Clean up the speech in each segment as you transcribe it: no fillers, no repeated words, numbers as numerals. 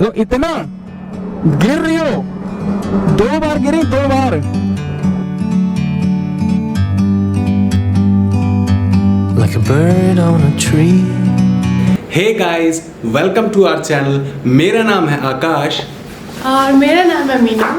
तो इतना गिर रही हो, 2 बार गिरी, 2 बार। Like a bird on a tree. Hey guys, welcome to our channel. मेरा नाम है आकाश और मेरा नाम है मीनू।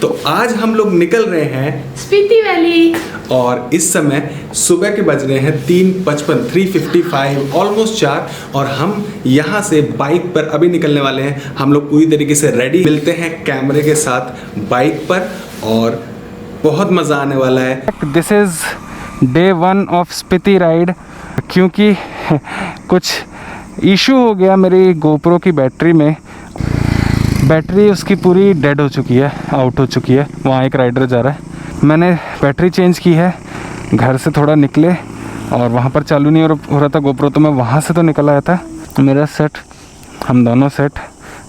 तो आज हम लोग निकल रहे हैं स्पीति वैली। और इस समय सुबह के बज रहे हैं 3:55, 3:55, ऑलमोस्ट 4। और हम यहाँ से बाइक पर अभी निकलने वाले हैं। हम लोग पूरी तरीके से रेडी मिलते हैं कैमरे के साथ बाइक पर, और बहुत मज़ा आने वाला है। This is day 1 of Spiti ride. क्योंकि कुछ इशू हो गया मेरी गोप्रो की बैटरी में, बैटरी उसकी पूरी डेड हो चुकी है, आउट हो चुकी है। वहाँ एक राइडर जा रहा है, मैंने बैटरी चेंज की है। घर से थोड़ा निकले और वहाँ पर चालू नहीं हो रहा था गोप्रो, तो मैं वहाँ से तो निकल आया था। मेरा सेट, हम दोनों सेट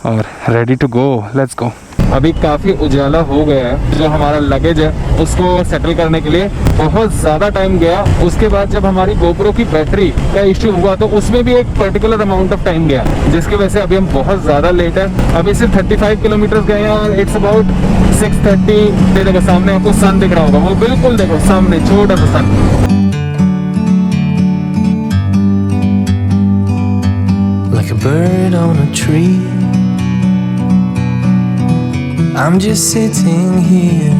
और ready to go, let's go. अभी काफ़ी उजाला हो गया है। जो हमारा लगेज है उसको सेटल करने के लिए बहुत ज़्यादा टाइम गया। उसके बाद जब हमारी गोप्रो की बैटरी का इश्यू हुआ तो उसमें भी एक पर्टिकुलर अमाउंट ऑफ टाइम गया, जिसकी वजह से अभी हम बहुत ज़्यादा लेट है। अभी सिर्फ 35 किलोमीटर गए हैं और इट्स अबाउट 6:30। देखो सामने आपको सन दिख रहा होगा, वो बिल्कुल देखो सामने छोटा सा सन। Like a bird on a tree. I'm just sitting here.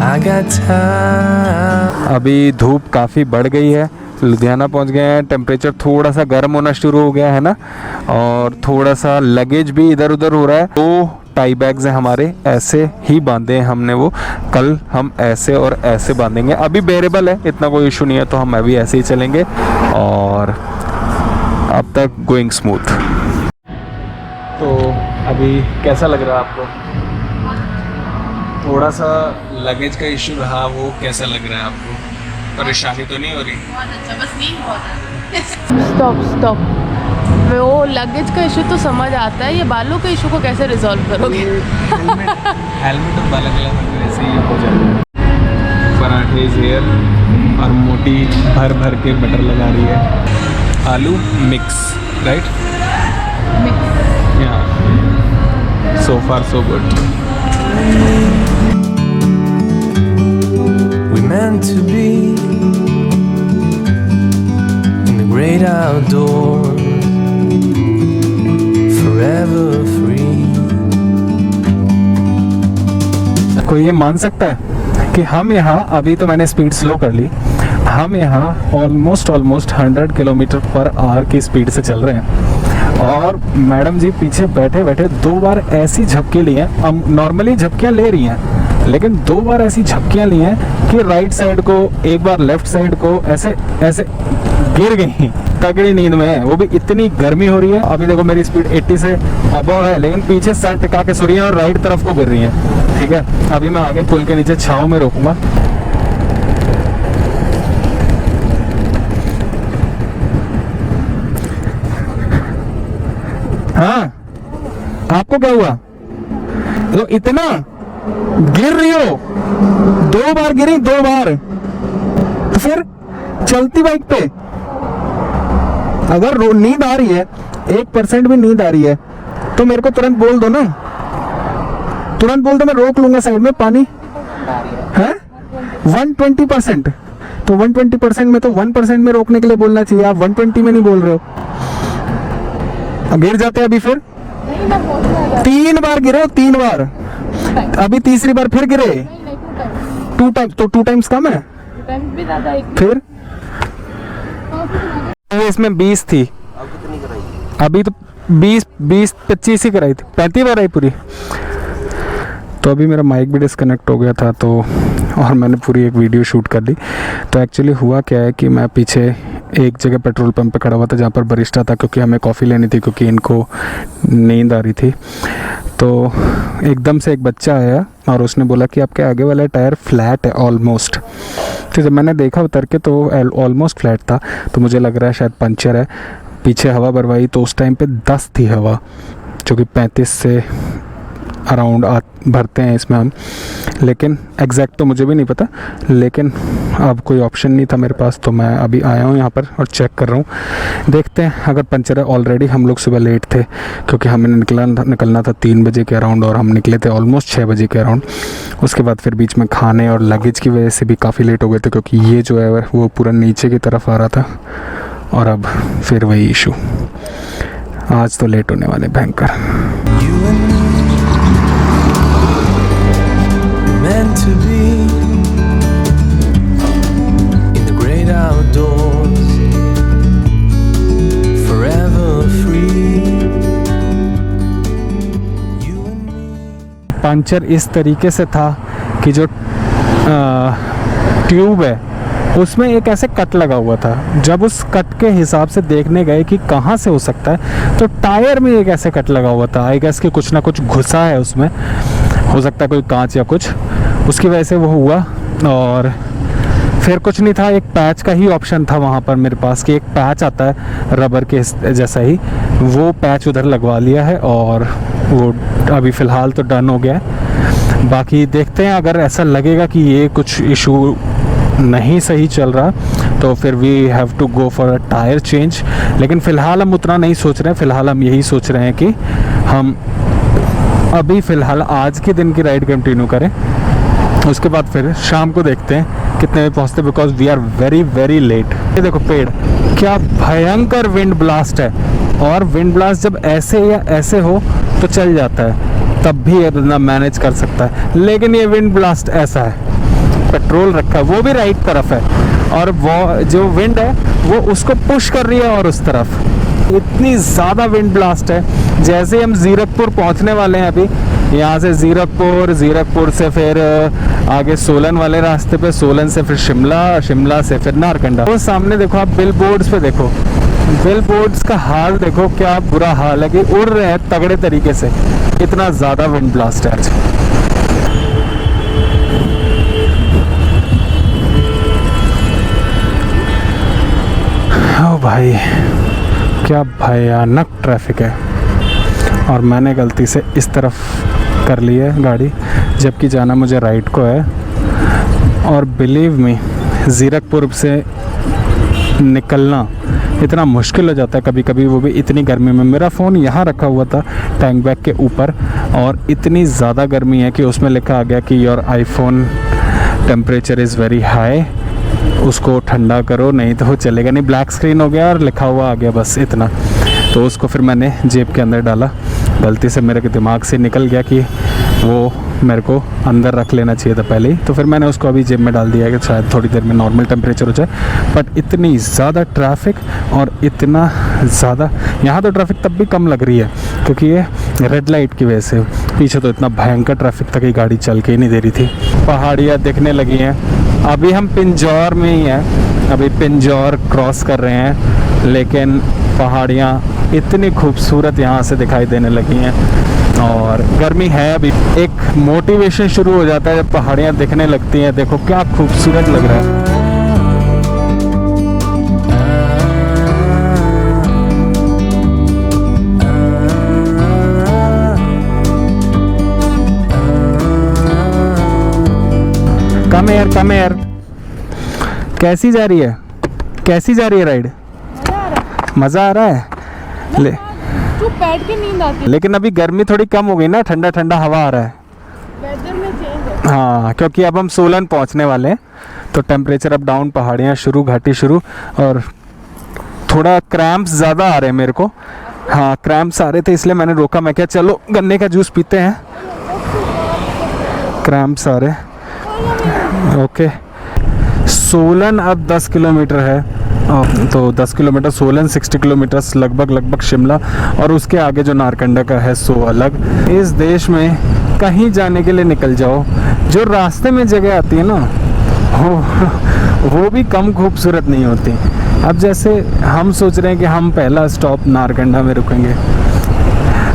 I got time. अभी धूप काफ़ी बढ़ गई है, लुधियाना पहुंच गए हैं। टेम्परेचर थोड़ा सा गर्म होना शुरू हो गया है ना, और थोड़ा सा लगेज भी इधर उधर हो रहा है। 2 टाई बैग्स हैं हमारे, ऐसे ही बांधे हैं हमने। वो कल हम ऐसे और ऐसे बांधेंगे। अभी बेरेबल है, इतना कोई इशू नहीं है, तो हम अभी ऐसे ही चलेंगे। और अब तक गोइंग स्मूथ। तो अभी कैसा लग रहा है आपको? थोड़ा सा लगेज का इशू रहा, वो कैसा लग रहा है आपको? परेशानी तो नहीं हो रही? बहुत अच्छा, बस नींद बहुत स्टॉप। वो लगेज का इशू तो समझ आता है, ये बालों के इशू को कैसे रिजॉल्व करोगे? हेलमेट और बाल ऐसे ही हो जाता है। पराठे हेयर और मोटी भर भर के बटर लगा रही है। आलू mix, right? Yeah. So far so good. We meant to be in the great outdoors, forever free. कोई ये मान सकता है कि हम यहाँ, अभी तो मैंने स्पीड स्लो कर ली, हम यहाँ ऑलमोस्ट 100 किलोमीटर पर आवर की स्पीड से चल रहे हैं। और मैडम जी पीछे बैठे बैठे 2 बार ऐसी झपकी ली हैं। हम नॉर्मली झपकियाँ ले रही हैं, लेकिन 2 बार ऐसी झपकियाँ ली हैं कि राइट साइड को, एक बार लेफ्ट साइड को, ऐसे ऐसे गिर गई। तगड़ी नींद में है, वो भी इतनी गर्मी हो रही है। अभी देखो मेरी स्पीड 80 से अबव है, लेकिन पीछे सर टिका के सो रही है और राइट तरफ को गिर रही है। ठीक है, अभी मैं आगे पुल के नीचे छाँव में रोकूंगा। हाँ, आपको क्या हुआ? तो इतना गिर रही हो, 2 बार गिरी, 2 बार। तो फिर चलती बाइक पे अगर नींद आ रही है, 1% भी नींद आ रही है, तो मेरे को तुरंत बोल दो ना, तुरंत बोल दो, मैं रोक लूंगा साइड में। पानी है 120%, तो 120% में तो 1% में रोकने के लिए बोलना चाहिए। आप 120 में नहीं बोल रहे हो। गिर जाते हैं अभी फिर 3 बार गिरे, 3 बार। अभी तीसरी बार फिर गिरे 2 टाइम्स, तो 2 टाइम्स कम है फिर। इसमें 20 थी, अभी तो 20-25 ही कराई थी, 35 बार आई पूरी। तो अभी मेरा माइक भी डिस्कनेक्ट हो गया था, तो और मैंने पूरी एक वीडियो शूट कर ली। तो एक्चुअली हुआ क्या है कि मैं पीछे एक जगह पेट्रोल पंप पे खड़ा हुआ था जहाँ पर बरिस्टा था, क्योंकि हमें कॉफ़ी लेनी थी, क्योंकि इनको नींद आ रही थी। तो एकदम से एक बच्चा आया और उसने बोला कि आपके आगे वाला टायर फ्लैट है ऑलमोस्ट। तो जब मैंने देखा उतर के तो ऑलमोस्ट फ्लैट था, तो मुझे लग रहा है शायद पंचर है। पीछे हवा भरवाई तो उस टाइम पे 10 थी हवा, जो कि 35 से अराउंड भरते हैं इसमें हम, लेकिन एग्जैक्ट तो मुझे भी नहीं पता, लेकिन अब कोई ऑप्शन नहीं था मेरे पास, तो मैं अभी आया हूँ यहाँ पर और चेक कर रहा हूँ। देखते हैं अगर पंचर है। ऑलरेडी हम लोग सुबह लेट थे क्योंकि हमें निकलना था 3 बजे के अराउंड, और हम निकले थे ऑलमोस्ट 6 बजे के अराउंड। उसके बाद फिर बीच में खाने और लगेज की वजह से भी काफ़ी लेट हो गए थे, क्योंकि ये जो है वो पूरा नीचे की तरफ आ रहा था, और अब फिर वही इशू। आज तो लेट होने वाले भयंकर। You and me, meant to be in the great outdoors, forever free. You and me. Puncture इस तरीके से था कि जो ट्यूब है उसमें एक ऐसे कट लगा हुआ था। जब उस कट के हिसाब से देखने गए कि कहाँ से हो सकता है, तो टायर में एक ऐसे कट लगा हुआ था। आई गेस कि कुछ ना कुछ घुसा है उसमें, हो सकता है कोई कांच या कुछ, उसकी वजह से वो हुआ। और फिर कुछ नहीं था, एक पैच का ही ऑप्शन था वहाँ पर मेरे पास, कि एक पैच आता है रबर के जैसा ही, वो पैच उधर लगवा लिया है और वो अभी फ़िलहाल तो डन हो गया है। बाकी देखते हैं, अगर ऐसा लगेगा कि ये कुछ इशू नहीं सही चल रहा तो फिर we have to go for a tyre change. लेकिन फ़िलहाल हम उतना नहीं सोच रहे हैं, फ़िलहाल हम यही सोच रहे हैं कि हम अभी फ़िलहाल आज के दिन की राइड कंटिन्यू करें, उसके बाद फिर शाम को देखते हैं कितने बजे पहुँचते, because we are very very late. ये देखो पेड़, क्या भयंकर विंड ब्लास्ट है, और विंड ब्लास्ट जब ऐसे या ऐसे हो तो चल जाता है, तब भी अपना मैनेज कर सकता है, लेकिन ये विंड ब्लास्ट ऐसा है, पेट्रोल रखा है, वो भी राइट तरफ है, और वो जो विंड है वो उसको पुश कर रही है और उस तरफ इतनी ज़्यादा विंड ब्लास्ट है। जैसे हम ज़ीरकपुर पहुंचने वाले हैं अभी, यहाँ से ज़ीरकपुर से फिर आगे सोलन वाले रास्ते पे, सोलन से फिर शिमला से फिर नारकंडा। वो सामने देखो आप, बिल बोर्ड्स पे देखो, बिल बोर्ड्स का हाल देखो, क्या बुरा हाल है कि उड़ रहे हैं तगड़े तरीके से, इतना ज़्यादा विंड ब्लास्ट है आज। ओ भाई, क्या भयानक ट्रैफिक है, और मैंने गलती से इस तरफ कर ली है गाड़ी, जबकि जाना मुझे राइट को है। और बिलीव मी, ज़ीरकपुर से निकलना इतना मुश्किल हो जाता है कभी कभी, वो भी इतनी गर्मी में। मेरा फ़ोन यहाँ रखा हुआ था टैंक बैग के ऊपर, और इतनी ज़्यादा गर्मी है कि उसमें लिखा आ गया कि your iPhone temperature is very high, उसको ठंडा करो नहीं तो चलेगा नहीं। ब्लैक स्क्रीन हो गया और लिखा हुआ आ गया, बस इतना। तो उसको फिर मैंने जेब के अंदर डाला, गलती से मेरे के दिमाग से निकल गया कि वो मेरे को अंदर रख लेना चाहिए था पहले ही, तो फिर मैंने उसको अभी जेब में डाल दिया कि शायद थोड़ी देर में नॉर्मल टेम्परेचर हो जाए। बट इतनी ज़्यादा ट्रैफिक, और इतना ज़्यादा यहाँ तो ट्रैफिक तब भी कम लग रही है क्योंकि ये रेड लाइट की वजह से, पीछे तो इतना भयंकर ट्रैफिक था कि गाड़ी चल के ही नहीं दे रही थी। पहाड़ियाँ दिखने लगी हैं, अभी हम पिंजौर में ही हैं, अभी पिंजौर क्रॉस कर रहे हैं, लेकिन पहाड़ियाँ इतनी खूबसूरत यहाँ से दिखाई देने लगी हैं। और गर्मी है अभी, एक मोटिवेशन शुरू हो जाता है जब पहाड़ियाँ दिखने लगती हैं। देखो क्या खूबसूरत लग रहा है। कम यार, कैसी जा रही है राइड? मज़ा आ रहा है। चुप बैठ के नींद आती है। लेकिन अभी गर्मी थोड़ी कम हो गई ना, ठंडा ठंडा हवा आ रहा है। वेदर में चेंज है। हाँ, क्योंकि अब हम सोलन पहुंचने वाले हैं, तो टेम्परेचर अप डाउन, पहाड़ियाँ शुरू, घाटी शुरू, और थोड़ा क्रैम्प्स ज़्यादा आ रहे हैं मेरे को। हाँ, क्रैम्प्स आ रहे थे इसलिए मैंने रोका, मैं क्या चलो गन्ने का जूस पीते हैं। क्रैम्प्स आ रहे। ओके, सोलन अब 10 किलोमीटर है, तो 10 किलोमीटर सोलन, 60 किलोमीटर लगभग शिमला, और उसके आगे जो नारकंडा का है सो अलग। इस देश में कहीं जाने के लिए निकल जाओ, जो रास्ते में जगह आती है ना, वो भी कम खूबसूरत नहीं होती। अब जैसे हम सोच रहे हैं कि हम पहला स्टॉप नारकंडा में रुकेंगे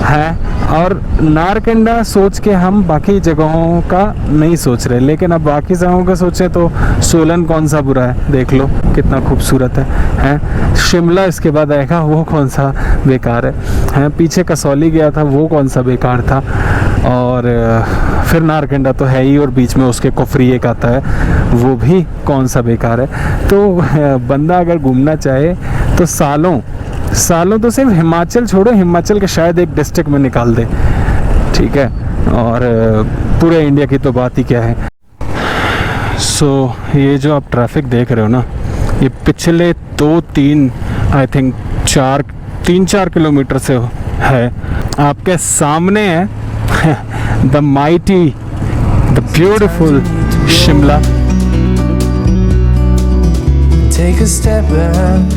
है, और नारकंडा सोच के हम बाकी जगहों का नहीं सोच रहे, लेकिन अब बाकी जगहों का सोचें तो सोलन कौन सा बुरा है, देख लो कितना खूबसूरत है। शिमला इसके बाद आएगा, वो कौन सा बेकार है। पीछे कसौली गया था, वो कौन सा बेकार था। और फिर नारकंडा तो है ही, और बीच में उसके कुफरी एक आता है, वो भी कौन सा बेकार है। तो बंदा अगर घूमना चाहे तो सालों तो सिर्फ हिमाचल छोड़ो, हिमाचल के शायद एक डिस्ट्रिक्ट में निकाल दे, ठीक है, और पूरे इंडिया की तो बात ही क्या है। सो ये जो आप ट्रैफिक देख रहे हो ना, ये पिछले 2-3 आई थिंक 3-4 किलोमीटर से है। आपके सामने है the mighty, the beautiful Shimla. Take a step back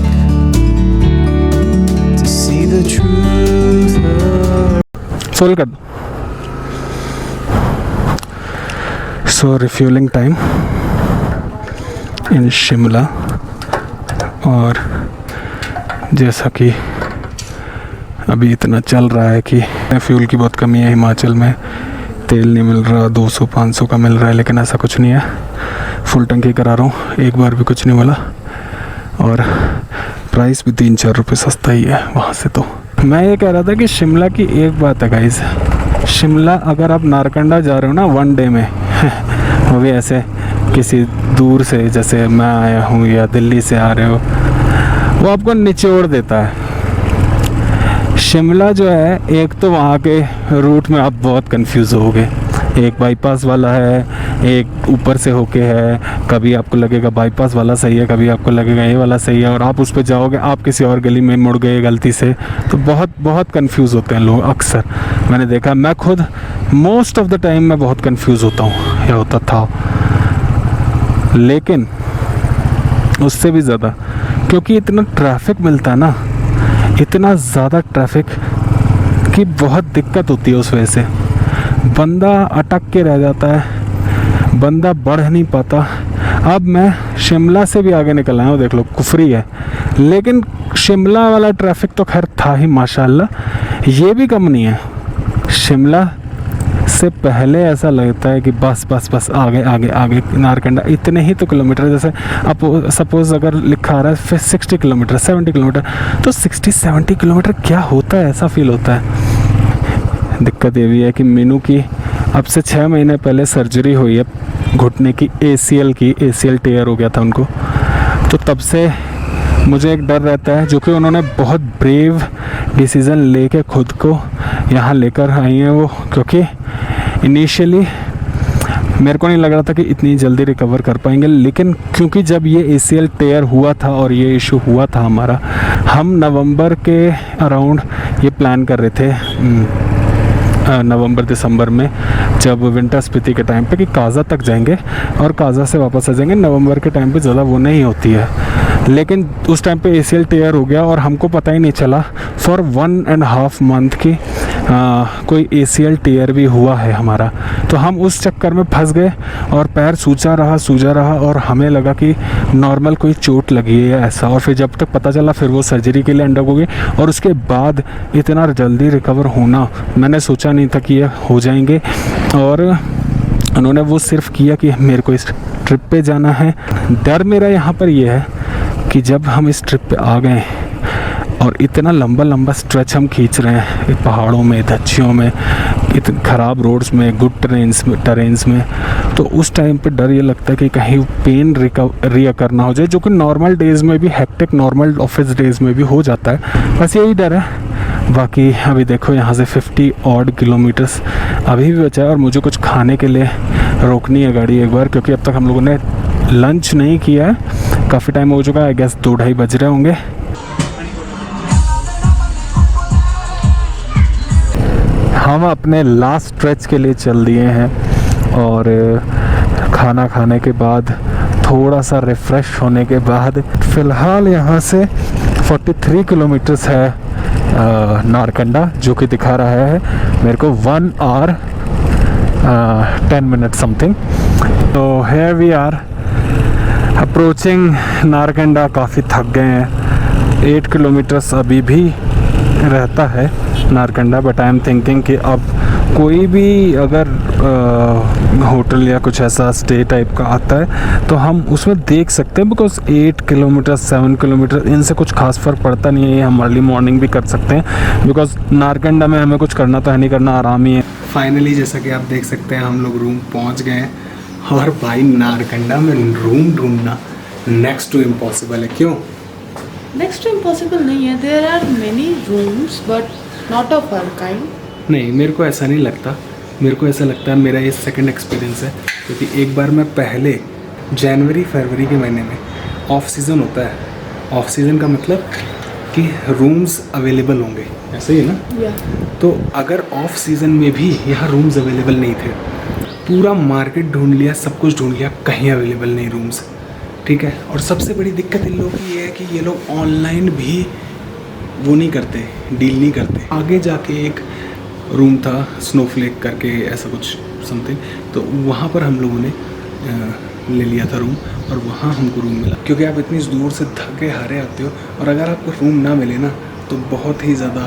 to see the truth of full कर दो। सो रिफ्यूलिंग टाइम इन शिमला, और जैसा कि अभी इतना चल रहा है कि फ्यूल की बहुत कमी है हिमाचल में, तेल नहीं मिल रहा, 200-500 का मिल रहा है, लेकिन ऐसा कुछ नहीं है। फुल टंकी करा रहा हूँ, एक बार भी कुछ नहीं मिला, और प्राइस भी 3-4 रुपये सस्ता ही है वहाँ से। तो मैं ये कह रहा था कि शिमला की एक बात है गाइस, शिमला अगर आप नारकंडा जा रहे हो ना 1 डे में वो भी ऐसे किसी दूर से, जैसे मैं आया हूँ या दिल्ली से आ रहे हो, वो आपको निचोड़ देता है। शिमला जो है, एक तो वहाँ के रूट में आप बहुत कंफ्यूज होगे, एक बाईपास वाला है, एक ऊपर से होके है, कभी आपको लगेगा बाईपास वाला सही है, कभी आपको लगेगा ये वाला सही है, और आप उस पर जाओगे, आप किसी और गली में मुड़ गए गलती से, तो बहुत कंफ्यूज होते हैं लोग अक्सर। मैंने देखा, मैं खुद मोस्ट ऑफ द टाइम मैं बहुत कंफ्यूज होता हूँ या होता था, लेकिन उससे भी ज़्यादा क्योंकि इतना ट्रैफिक मिलता है ना, इतना ज़्यादा ट्रैफिक कि बहुत दिक्कत होती है। उस वजह से बंदा अटक के रह जाता है, बंदा बढ़ नहीं पाता। अब मैं शिमला से भी आगे निकल आया हूँ, देख लो कुफरी है, लेकिन शिमला वाला ट्रैफिक तो खैर था ही माशाल्लाह, ये भी कम नहीं है। शिमला से पहले ऐसा लगता है कि बस आगे नारकंडा इतने ही तो किलोमीटर, जैसे अब सपोज़ अगर लिखा आ रहा है फिर 60 किलोमीटर 70 किलोमीटर, तो 60-70 किलोमीटर क्या होता है, ऐसा फील होता है। दिक्कत ये भी है कि मीनू की अब से 6 महीने पहले सर्जरी हुई है घुटने की, ACL टेयर हो गया था उनको, तो तब से मुझे एक डर रहता है, जो कि उन्होंने बहुत ब्रेव डिसीज़न लेके खुद को यहाँ लेकर आई हैं वो, क्योंकि इनिशियली मेरे को नहीं लग रहा था कि इतनी जल्दी रिकवर कर पाएंगे, लेकिन क्योंकि जब ये ACL टेयर हुआ था और ये इशू हुआ था हमारा, हम नवंबर के अराउंड ये प्लान कर रहे थे, नवंबर-दिसंबर में, जब विंटर स्पीति के टाइम पे, कि काज़ा तक जाएंगे और काज़ा से वापस आ जाएंगे। नवंबर के टाइम पे ज़्यादा वो नहीं होती है, लेकिन उस टाइम पे ACL टेयर हो गया और हमको पता ही नहीं चला। फॉर 1.5 मंथ की कोई ACL टेयर भी हुआ है हमारा, तो हम उस चक्कर में फंस गए और पैर सूजा रहा और हमें लगा कि नॉर्मल कोई चोट लगी है ऐसा, और फिर जब तक पता चला फिर वो सर्जरी के लिए एंड अप हो गई, और उसके बाद इतना जल्दी रिकवर होना मैंने सोचा नहीं था कि ये हो जाएंगे। और उन्होंने वो सिर्फ किया कि मेरे को इस ट्रिप पे जाना है। डर मेरा यहाँ पर ये है कि जब हम इस ट्रिप पे आ गए और इतना लंबा स्ट्रेच हम खींच रहे हैं पहाड़ों में, धज्जियों में, इतने ख़राब रोड्स में, गुड टरेन्स में, तो उस टाइम पे डर ये लगता है कि कहीं पेन रिकवर ना हो जाए, जो कि नॉर्मल डेज़ में भी, हेक्टिक नॉर्मल ऑफिस डेज़ में भी हो जाता है। बस यही डर है। बाकी अभी देखो यहाँ से 50 ऑड किलोमीटर्स अभी भी बचा है, और मुझे कुछ खाने के लिए रोकनी है गाड़ी एक बार, क्योंकि अब तक हम लोगों ने लंच नहीं किया है, काफ़ी टाइम हो चुका है, आई गेस 2-2:30 बज रहे होंगे। हम अपने लास्ट स्ट्रेच के लिए चल दिए हैं, और खाना खाने के बाद, थोड़ा सा रिफ़्रेश होने के बाद, फ़िलहाल यहाँ से 43 किलोमीटर्स है नारकंडा, जो कि दिखा रहा है मेरे को 1 hour 10 minutes समथिंग। तो here we are approaching Narkanda. काफ़ी थक गए हैं, 8 किलोमीटर्स अभी भी रहता है Narkanda, but I am thinking कि अब कोई भी अगर होटल या कुछ ऐसा स्टे टाइप का आता है तो हम उसमें देख सकते हैं, बिकॉज 8 किलोमीटर 7 किलोमीटर इनसे कुछ खास फ़र्क पड़ता नहीं है। हम अर्ली मॉर्निंग भी कर सकते हैं, बिकॉज नारकंडा में हमें कुछ करना तो है नहीं, करना आराम ही है। फाइनली जैसा कि आप देख सकते हैं हम लोग रूम पहुंच गए हैं, और भाई नारकंडा में रूम ढूंढना नेक्स्ट टू इम्पॉसिबल है। क्यों? नेक्स्ट टू इम्पॉसिबल नहीं है, there are many rooms but not of हर काइंड। नहीं, मेरे को ऐसा नहीं लगता। मेरे को ऐसा लगता है, मेरा ये सेकंड एक्सपीरियंस है, क्योंकि एक बार मैं पहले जनवरी फरवरी के महीने में ऑफ सीज़न होता है। ऑफ सीज़न का मतलब कि रूम्स अवेलेबल होंगे, ऐसे ही ना? या तो अगर ऑफ सीज़न में भी यहाँ रूम्स अवेलेबल नहीं थे, पूरा मार्केट ढूंढ लिया, सब कुछ ढूंढ लिया, कहीं अवेलेबल नहीं रूम्स, ठीक है। और सबसे बड़ी दिक्कत इन लोगों की ये है कि ये लोग ऑनलाइन भी वो नहीं करते, डील नहीं करते। आगे जाके एक रूम था स्नोफ्लेक करके, ऐसा कुछ समथिंग, तो वहाँ पर हम लोगों ने ले लिया था रूम, और वहाँ हमको रूम मिला। क्योंकि आप इतनी दूर से थके हारे आते हो, और अगर आपको रूम ना मिले ना तो बहुत ही ज़्यादा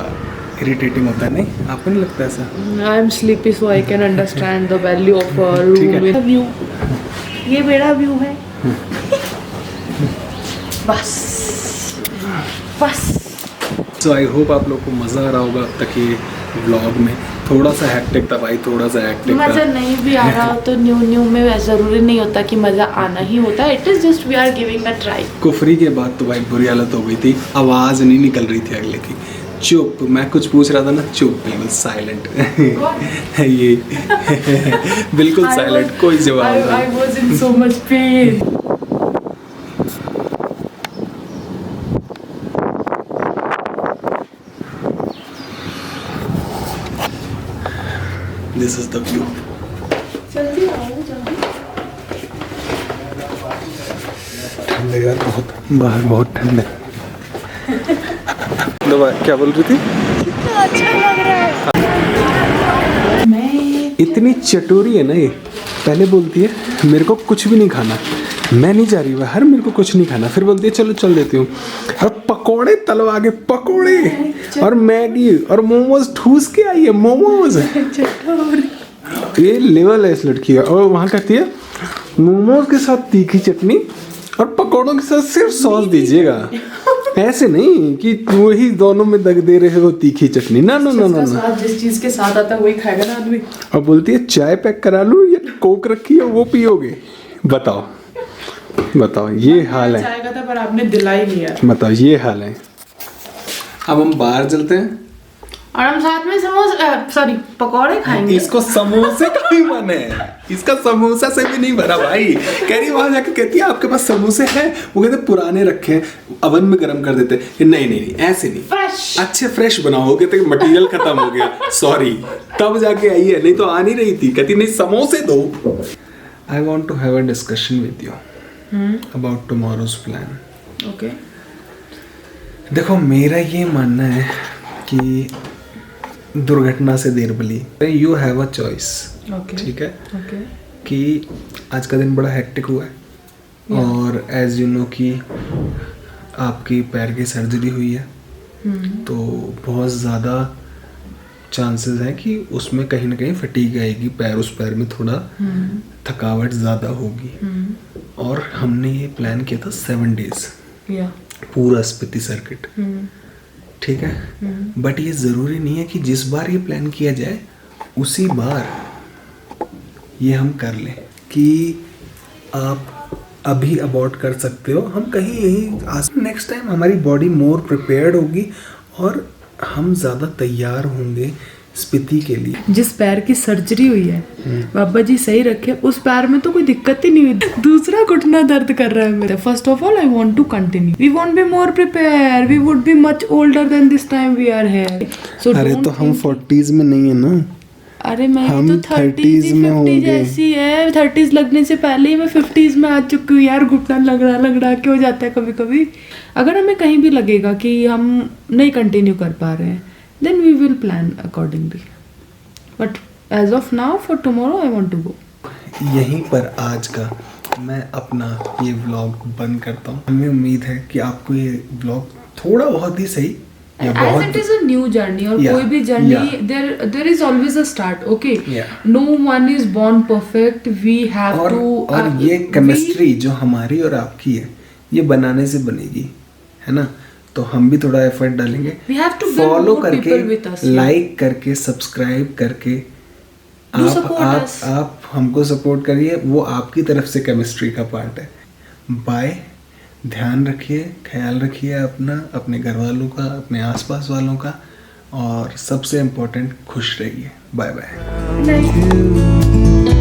इरिटेटिंग होता है। नहीं, आपको नहीं लगता ऐसा? I am sleepy so I can understand the value of a ठीक है। Room with view. ये मेरा व्यू है। बस बस। सो आई होप आप लोग को मज़ा आ रहा होगा अब तक ये व्लॉग में। थोड़ा सा हैक्टिक था भाई, थोड़ा सा हैक्टिक था। मज़ा नहीं भी आ रहा हो तो न्यू में ज़रूरी नहीं होता कि मज़ा आना ही होता है। It is just we are giving a try. Kufri के बाद तो भाई बुरी हालत हो गई थी, आवाज़ नहीं निकल रही थी अगले की। चुप, मैं कुछ पूछ रहा था ना, चुप, बिल्कुल साइलेंट। ये बिल्कुल साइलेंट, कोई जवाब नहीं। I was in so much pain. This is the view. जल्दी आओ जल्दी। ठंड है यार बहुत, बाहर बहुत ठंड है। दवा क्या बोल रही थी? अच्छा लग रहा है। मैं इतनी चटोरी है ना ये, पहले बोलती है मेरे को कुछ भी नहीं खाना, मैं नहीं जा रही बाहर, मेरे को कुछ नहीं खाना, फिर बोलती है चलो चल देती हूँ, और पकोड़े तलवा के, पकोड़े और मैगी और मोमोज ठूस के आई है, मोमोज। ये लेवल है इस लड़की का। और वहाँ कहती है मोमोज के साथ तीखी चटनी और पकोड़ों के साथ सिर्फ सॉस दीजिएगा। ऐसे नहीं कि वही दोनों में दग दे रहे हो तीखी चटनी, ना ना ना ना ना। जिस चीज के साथ आता है वही खाएगा ना आदमी। और बोलती है चाय पैक करा लूं या कोक रखी है वो पियोगे? बताओ बताओ, ये हाल है। चाय का था पर आपने दिलाई लिया। बताओ, ये हाल है। अब हम बाहर चलते हैं और हम साथ में सॉरी पकौड़े खाएंगे। इसको समोसे का भी मन है, इसका समोसा से भी नहीं भरा भाई। कह रही वहां जाकर कहती है आपके पास समोसे हैं? वो कहते पुराने रखे हैं, ओवन में गर्म कर देते हैं। नहीं नहीं नहीं, ऐसे नहीं, फ्रेश। अच्छे फ्रेश बनाओगे तो मटेरियल खत्म हो गया, सॉरी, तब जाके आई है, नहीं तो आ नहीं रही थी। कहती नहीं समोसे दो। I want to have a discussion with you about tomorrow's plan. Okay, देखो मेरा ये मानना है कि दुर्घटना से देर भली। यू हैव अ चॉइस, ठीक है, ओके, कि आज का दिन बड़ा हेक्टिक हुआ है और एज यू नो कि आपकी पैर की सर्जरी हुई है, तो बहुत ज़्यादा चांसेस है कि उसमें कहीं ना कहीं फटीग आएगी, उस पैर में थोड़ा थकावट ज़्यादा होगी। और हमने ये प्लान किया था 7 डेज, पूरा स्पीति सर्किट, ठीक है। बट ये ज़रूरी नहीं है कि जिस बार ये प्लान किया जाए उसी बार ये हम कर लें, कि आप अभी अबॉर्ट कर सकते हो। हम कहीं यही नेक्स्ट टाइम हमारी बॉडी मोर प्रिपेयर्ड होगी और हम ज़्यादा तैयार होंगे स्पीति के लिए। जिस पैर की सर्जरी हुई है बाबा जी सही रखे, उस पैर में तो कोई दिक्कत ही नहीं हुई। दूसरा घुटना दर्द कर रहा है मेरा। First of all I want to continue, we won't be more prepare, we would be much older than this time we are here. So अरे तो हम 40s में नहीं है ना, अरे मैं हम तो 30s में 50 होंगे। जैसी है। 30s लगने से पहले ही मैं 50s में आ चुकी हूँ यार। घुटना लगड़ा के हो जाता है कभी कभी। अगर हमें कहीं भी लगेगा कि हम नहीं कंटिन्यू कर पा रहे हैं, then we will plan accordingly, but as of now for tomorrow I want to go। यहीं पर आज का मैं अपना ये व्लॉग बंद करता हूँ। हमें उम्मीद है कि आपको ये व्लॉग थोड़ा बहुत ही सही As it is a new journey और Yeah, कोई भी journey yeah. there is always a start, okay? Yeah. No one is born perfect. We have और to ये केमिस्ट्री जो हमारी और आपकी है ये बनाने से बनेगी, है ना? तो हम भी थोड़ा एफर्ट डालेंगे, We have to build follow more people with करके, us, yeah. लाइक करके, सब्सक्राइब करके Do support us. आप हमको सपोर्ट करिए, वो आपकी तरफ से केमिस्ट्री का पार्ट है। बाय, ध्यान रखिए, ख्याल रखिए अपना, अपने घर वालों का, अपने आसपास वालों का, और सबसे इम्पोर्टेंट खुश रहिए। Bye bye. Like,